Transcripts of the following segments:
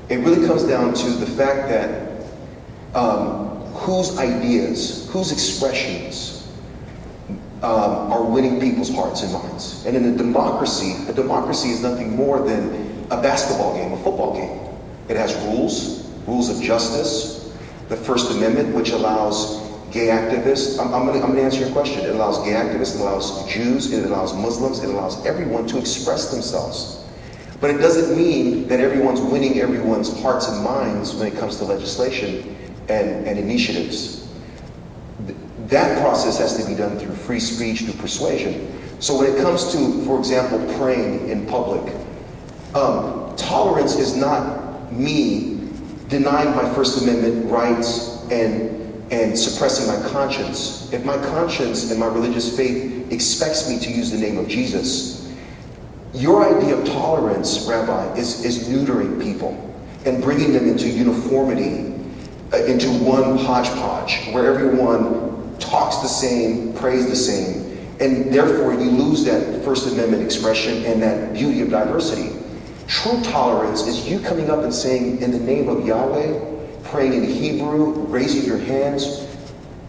It really comes down to the fact that whose ideas, whose expressions are winning people's hearts and minds. And in a democracy is nothing more than a basketball game, a football game. It has rules of justice, the First Amendment, which allows gay activists. I'm going to answer your question. It allows gay activists, it allows Jews, it allows Muslims, it allows everyone to express themselves. But it doesn't mean that everyone's winning everyone's hearts and minds when it comes to legislation and initiatives. That process has to be done through free speech, through persuasion. So when it comes to, for example, praying in public, tolerance is not me denying my First Amendment rights and suppressing my conscience. If my conscience and my religious faith expects me to use the name of Jesus, your idea of tolerance, Rabbi, is neutering people and bringing them into uniformity, into one hodgepodge, where everyone talks the same, prays the same, and therefore you lose that First Amendment expression and that beauty of diversity. True tolerance is you coming up and saying, in the name of Yahweh, praying in Hebrew, raising your hands,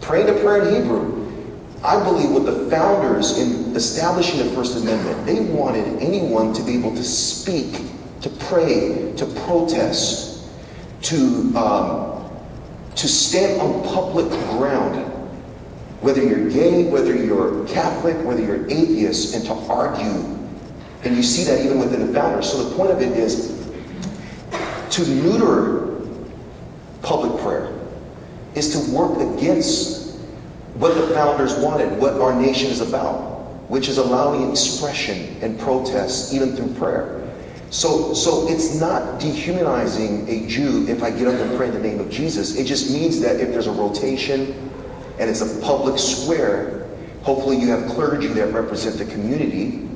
praying a prayer in Hebrew. I believe what the founders in establishing the First Amendment, they wanted anyone to be able to speak, to pray, to protest, to stand on public ground, whether you're gay, whether you're Catholic, whether you're atheist, and to argue. And you see that even within the founders. So the point of it is to neuter public prayer is to work against what the founders wanted, what our nation is about, which is allowing expression and protest even through prayer. So it's not dehumanizing a Jew if I get up and pray in the name of Jesus. It just means that if there's a rotation and it's a public square, hopefully you have clergy that represent the community,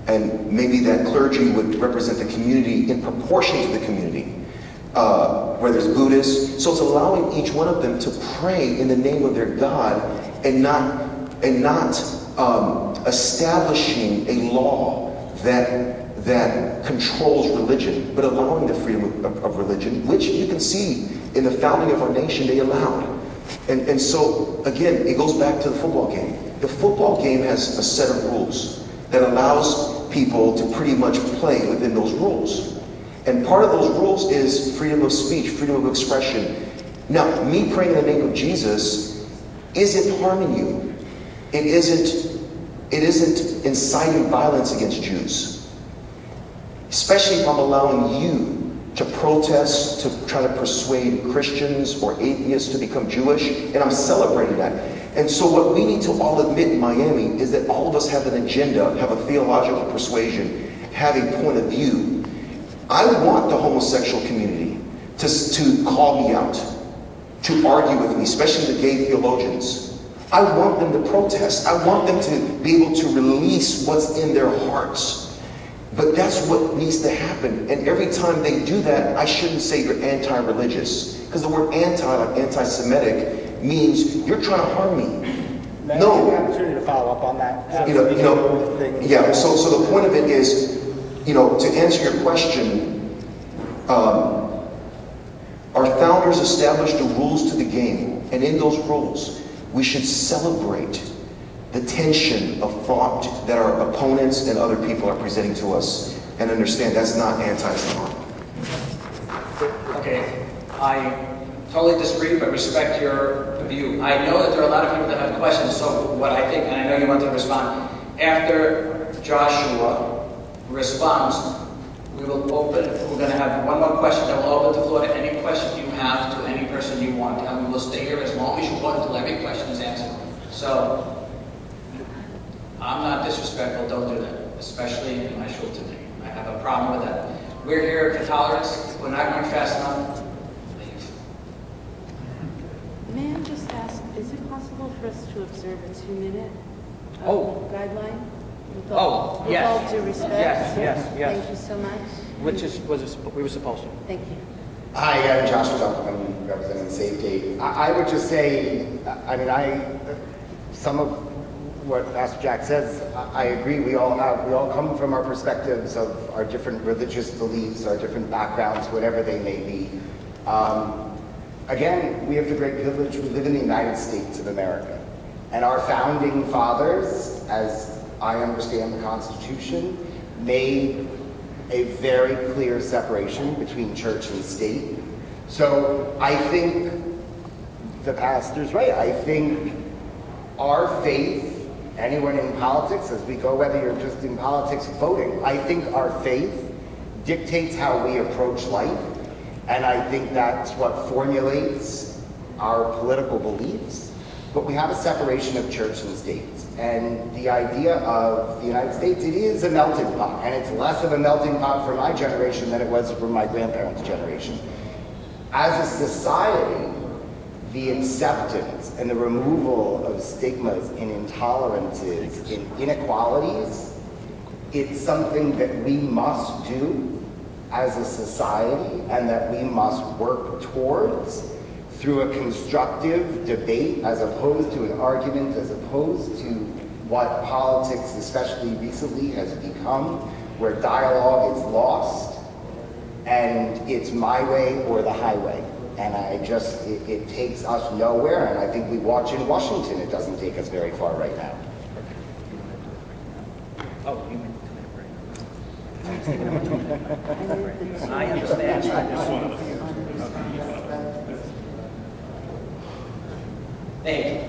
and maybe that clergy would represent the community in proportion to the community. Where there's Buddhists. So it's allowing each one of them to pray in the name of their God and not establishing a law that controls religion, but allowing the freedom of religion, which you can see in the founding of our nation they allowed. And so, again, it goes back to the football game. The football game has a set of rules that allows people to pretty much play within those rules. And part of those rules is freedom of speech, freedom of expression. Now, me praying in the name of Jesus isn't harming you. It isn't inciting violence against Jews. Especially if I'm allowing you to protest, to try to persuade Christians or atheists to become Jewish, and I'm celebrating that. And so what we need to all admit in Miami is that all of us have an agenda, have a theological persuasion, have a point of view. I want the homosexual community to call me out, to argue with me, especially the gay theologians. I want them to protest. I want them to be able to release what's in their hearts. But that's what needs to happen. And every time they do that, I shouldn't say you're anti-religious. Because the word anti, like anti-Semitic, means you're trying to harm me. No. I have the opportunity to follow up on that. Yeah, so the point of it is, to answer your question, our founders established the rules to the game, and in those rules, we should celebrate the tension of thought that our opponents and other people are presenting to us, and understand that's not anti-Islam. Okay, I totally disagree, but respect your view. I know that there are a lot of people that have questions, so what I think, and I know you want to respond, after Joshua responds, we're going to have one more question that will open the floor to any question you have to any person you want, and we will stay here as long as you want until every question is answered. So, I'm not disrespectful, don't do that, especially in my shul today. I have a problem with that. We're here for tolerance, we're not going fast enough. Leave. May I just ask, is it possible for us to observe a 2-minute guideline? With all due respect. Yes. Thank you so much. We were supposed to. Thank you. Hi, I'm Joshua Duffman, I'm representing Safegate. I would just say, what Pastor Jack says, I agree. We all come from our perspectives of our different religious beliefs, our different backgrounds, whatever they may be. Again, we have the great privilege, we live in the United States of America. And our founding fathers, as I understand the Constitution, made a very clear separation between church and state. So I think the pastor's right. I think our faith, anyone in politics, as we go, whether you're just in politics voting, I think our faith dictates how we approach life. And I think that's what formulates our political beliefs. But we have a separation of church and state. And the idea of the United States, it is a melting pot. And it's less of a melting pot for my generation than it was for my grandparents' generation. As a society, the acceptance and the removal of stigmas and intolerances and inequalities, it's something that we must do as a society and that we must work towards through a constructive debate as opposed to an argument, as opposed to what politics, especially recently, has become, where dialogue is lost and it's my way or the highway. And it takes us nowhere, and I think we watch in Washington, it doesn't take us very far right now. Oh, you meant I understand. Thank you.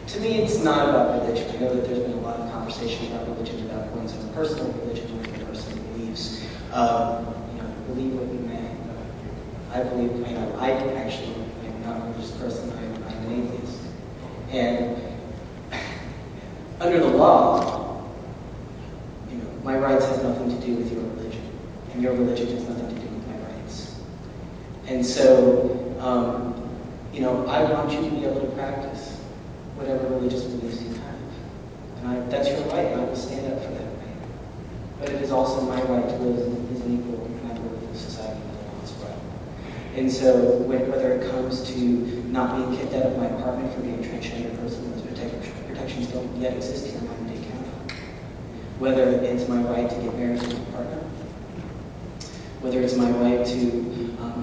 To me, it's not about religion. I know that there's been a lot of conversation about religion, about one's own personal religion, what the person believes. Believe what you may. I believe, I actually am not a religious person. I'm an atheist. And under the law, my rights has nothing to do with your religion, and your religion has nothing to do with my rights. And so, I want you to be able to practice whatever religious beliefs you have. And that's your right, and I will stand up for that right. But it is also my right to live as an equal member of the society as well. And so, whether it comes to not being kicked out of my apartment for being a transgender person, those protections don't yet exist here in Miami-Dade County. Whether it's my right to get married to my partner, whether it's my right to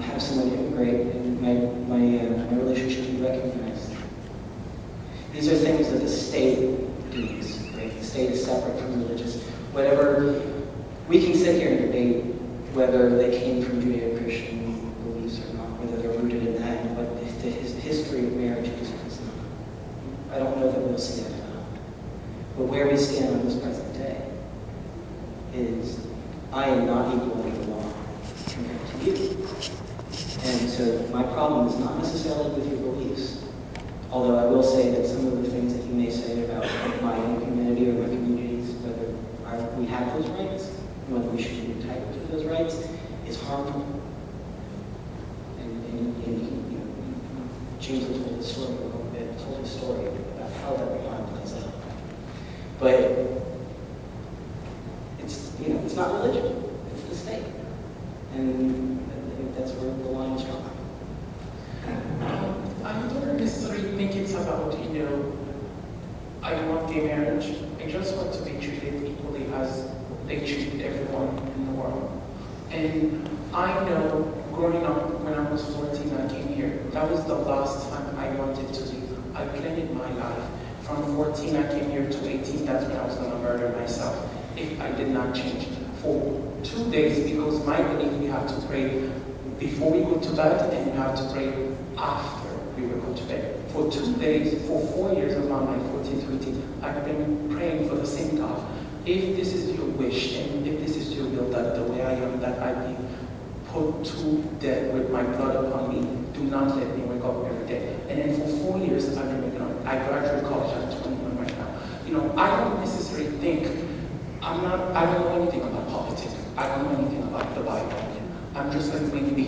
have someone immigrate and my relationship be recognized. These are things that the state does, right? The state is separate from religious. Whatever, we can sit here and debate whether they came from Judeo-Christian beliefs or not, whether they're rooted in that, and what the history of marriage is not. I don't know that we'll see that now. But where we stand on this present day is, I am not equal under the law compared to you. And so my problem is not necessarily with your beliefs, although I will say that some of the things that you may say about my own community or my communities, whether we have those rights, and whether we should be entitled to those rights, is harmful. And James told the story a little bit, told his story about how that harm plays out. But it's not religion, it's the state. And I think that's where the line is drawn. I don't necessarily think it's about, I want gay marriage. I just want to be treated equally as they treat everyone in the world. And I know, growing up, when I was 14, I came here. That was the last time I wanted to leave. I planned my life. From 14, I came here to 18. That's when I was going to murder myself if I did not change. For 2 days, because my belief, we have to pray before we go to bed, and we have to pray after we will go to bed. For 2 days, for 4 years around my 14th, 15th, I've been praying for the same God. If this is your wish, and if this is your will, that the way I am, that I be put to death with my blood upon me, do not let me wake up every day. And then for 4 years, I've been working on it. I graduated college at 21 right now. I don't necessarily think, I don't know anything about politics. I don't know anything about the Bible. I'm just going to be